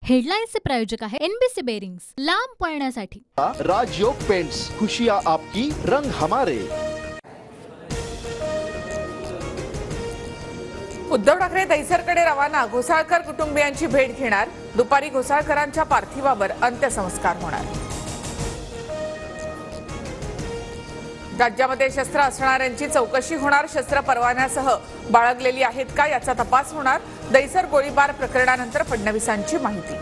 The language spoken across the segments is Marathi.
हेडलाइन्सचे प्रायोजक आहे एनबीसी बेरिंग्स, लांब पळण्यासाठी। राजयोग पेंट्स, खुशियां आपकी, रंग हमारे। उद्धव ठाकरे दहिसरकडे रवाना, घोसाळकर कुटुंबियांची भेट घेणार। दुपारी घोसाळकरांच्या पार्थिवावर अंत्यसंस्कार होणार। राज्यामध्ये शस्त्र असणाऱ्यांची चौकशी होणार। शस्त्र परवान्यासह बाळगलेली आहेत का याचा तपास होणार। दहिसर गोळीबार प्रकरणानंतर फडणवीसांची माहिती।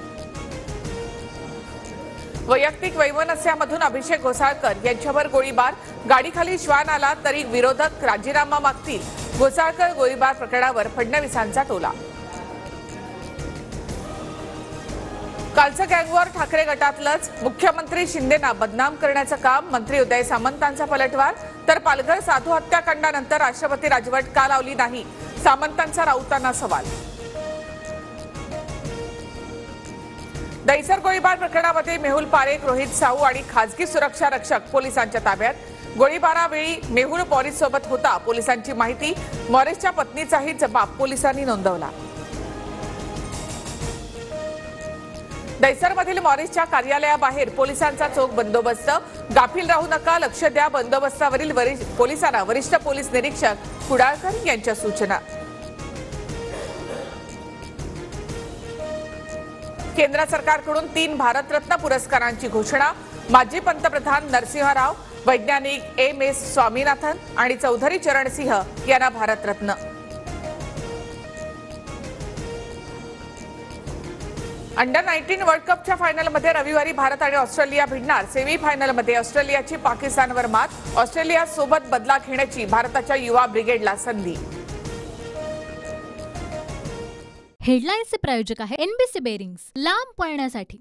वैयक्तिक वैमनस्यामधून अभिषेक घोसाळकर यांच्यावर गोळीबार, गाडीखाली श्वान आला तरी विरोधक राजीनामा मागतील। घोसाळकर गोळीबार प्रकरणावर फडणवीसांचा टोला। कालचं गँगवॉर ठाकरे गटातलंच, मुख्यमंत्री शिंदेना बदनाम करण्याचं काम। मंत्री उदय सामंतांचा पलटवार, तर पालघर साधू हत्याकांडानंतर राष्ट्रपती राजवट का लावली नाही, सामंतांचा राऊतांना सवाल। दहिसर गोळीबार प्रकरणामध्ये मेहुल पारेख, रोहित साहू आणि खासगी सुरक्षा रक्षक पोलिसांच्या ताब्यात। गोळीबारावेळी मेहुल मॉरिससोबत होता, पोलिसांची माहिती। मॉरिसच्या पत्नीचाही जबाब पोलिसांनी नोंदवला। दहिसरमधील मॉरिसच्या कार्यालयाबाहेर पोलिसांचा चोख बंदोबस्त। गाफील राहू नका, लक्ष द्या, बंदोबस्तावरील पोलिसांना वरिष्ठ पोलीस निरीक्षक कुडाळकर यांच्या सूचना। केंद्र सरकारकडून 3 भारतरत्न पुरस्कारांची घोषणा। माजी पंतप्रधान नरसिंह राव, वैज्ञानिक MS स्वामीनाथन आणि चौधरी चरण सिंह यांना भारतरत्न। अंडर-19 वर्ल्ड कपच्या फायनलमध्ये रविवारी भारत आणि ऑस्ट्रेलिया भिडणार। सेमी फायनलमध्ये ऑस्ट्रेलियाची पाकिस्तानवर मात। ऑस्ट्रेलियासोबत बदला घेण्याची भारताच्या युवा ब्रिगेडला संधी। हेडलाइन्सचे प्रायोजक आहे एनबीसी बेरिंग्स, लांब पळण्यासाठी।